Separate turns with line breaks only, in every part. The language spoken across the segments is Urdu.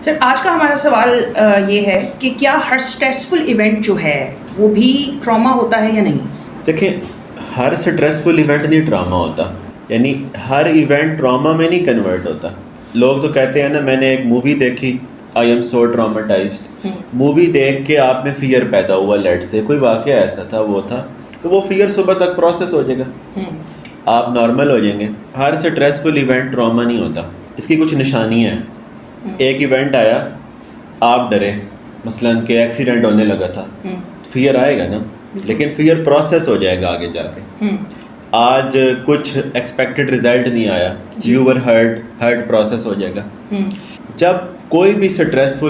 سر آج کا ہمارا سوال یہ ہے کہ کیا ہر اسٹریسفل ایونٹ جو ہے وہ بھی ٹراما ہوتا ہے یا نہیں؟
دیکھیں، ہر اسٹریسفل ایونٹ نہیں ٹراما ہوتا، یعنی ہر ایونٹ ٹراما میں نہیں کنورٹ ہوتا. لوگ تو کہتے ہیں نا، میں نے ایک مووی دیکھی، آئی ایم سو ٹراماٹائزڈ. مووی دیکھ کے آپ میں فیئر پیدا ہوا، لیٹ سے کوئی واقعہ ایسا تھا، وہ تھا، تو وہ فیئر صبح تک پروسیس ہو جائے گا، آپ نارمل ہو جائیں گے. ہر اسٹریسفل ایونٹ ٹراما نہیں ہوتا، اس کی کچھ نشانیاں ہیں. ایک ایونٹ آیا، آپ ڈرے، مثلاً کہ ایکسیڈنٹ ہونے لگا تھا، فیئر آئے گا نا، لیکن فیئر پروسیس ہو جائے گا آگے جا کے. آج کچھ ایکسپیکٹڈ رزلٹ نہیں آیا، یو ور ہرٹ پروسیس ہو جائے گا. جب کوئی بھی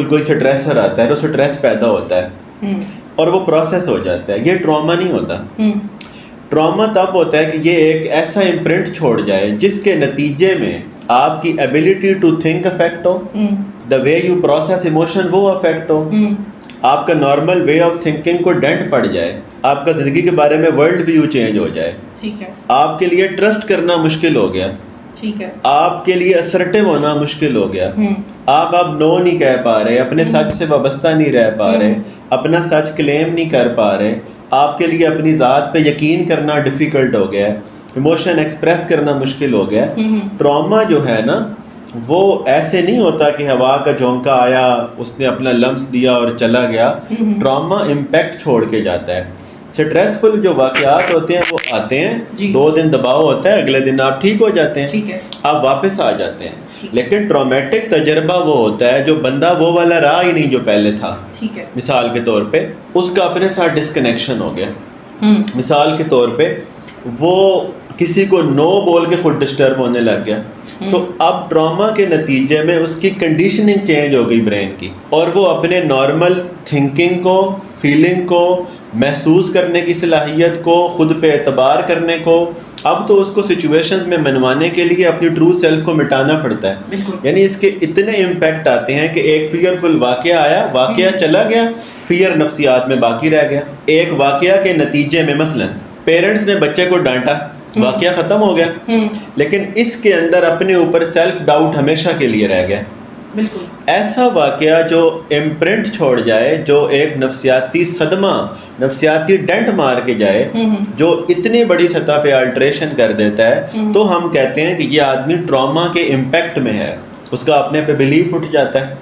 کوئی سٹریسر آتا ہے تو سٹریس پیدا ہوتا ہے اور وہ پروسیس ہو جاتا ہے، یہ ٹراما نہیں ہوتا. ٹراما تب ہوتا ہے کہ یہ ایک ایسا امپرنٹ چھوڑ جائے جس کے نتیجے میں آپ کی ایبلٹی ٹو تھنک افیکٹ ہو، the way you process emotion وہ افیکٹ ہو، آپ کا نارمل وے آف تھنکنگ کو ڈینٹ پڑ جائے، آپ کا زندگی کے بارے میں ورلڈ ویو چینج ہو جائے،
ٹھیک ہے،
آپ کے لیے ٹرسٹ کرنا مشکل ہو گیا،
ٹھیک ہے،
آپ کے لیے اسرٹیو ہونا مشکل ہو گیا، آپ اب نو نہیں کہہ پا رہے، اپنے سچ سے وابستہ نہیں رہ پا رہے، اپنا سچ کلیم نہیں کر پا رہے، آپ کے لیے اپنی ذات پہ یقین کرنا ڈیفیکلٹ ہو گیا ہے، ایموشن ایکسپریس کرنا مشکل ہو گیا. ٹراما جو ہے نا، وہ ایسے نہیں ہوتا کہ ہوا کا جھونکا آیا، اس نے اپنا لمس دیا اور چلا گیا. ٹراما امپیکٹ چھوڑ کے جاتا ہے. سٹریسفل جو واقعات ہوتے ہیں وہ آتے ہیں، 2 دن دباؤ ہوتا ہے، اگلے دن آپ ٹھیک ہو جاتے ہیں، آپ واپس آ جاتے ہیں. لیکن ٹرامیٹک تجربہ وہ ہوتا ہے جو بندہ وہ والا رہا ہی نہیں جو پہلے تھا. مثال کے طور پہ اس کا اپنے ساتھ ڈسکنیکشن ہو گیا. مثال کے طور پہ وہ کسی کو نو بول کے خود ڈسٹرب ہونے لگ گیا، تو اب ٹراما کے نتیجے میں اس کی کنڈیشننگ چینج ہو گئی برین کی، اور وہ اپنے نارمل تھنکنگ کو، فیلنگ کو، محسوس کرنے کی صلاحیت کو، خود پہ اعتبار کرنے کو، اب تو اس کو سچویشنز میں منوانے کے لیے اپنی ٹرو سیلف کو مٹانا پڑتا ہے. یعنی اس کے اتنے امپیکٹ آتے ہیں کہ ایک فیئرفل واقعہ آیا، واقعہ چلا گیا، فیئر نفسیات میں باقی رہ گیا. ایک واقعہ کے نتیجے میں مثلاً پیرنٹس نے بچے کو ڈانٹا، واقعہ ختم ہو گیا، لیکن اس کے اندر اپنے اوپر سیلف ڈاؤٹ ہمیشہ کے لیے رہ گیا.
بالکل
ایسا واقعہ جو امپرنٹ چھوڑ جائے، جو ایک نفسیاتی صدمہ، نفسیاتی ڈینٹ مار کے جائے، جو اتنی بڑی سطح پہ الٹریشن کر دیتا ہے، تو ہم کہتے ہیں کہ یہ آدمی ٹراما کے امپیکٹ میں ہے، اس کا اپنے پہ بلیف اٹھ جاتا ہے.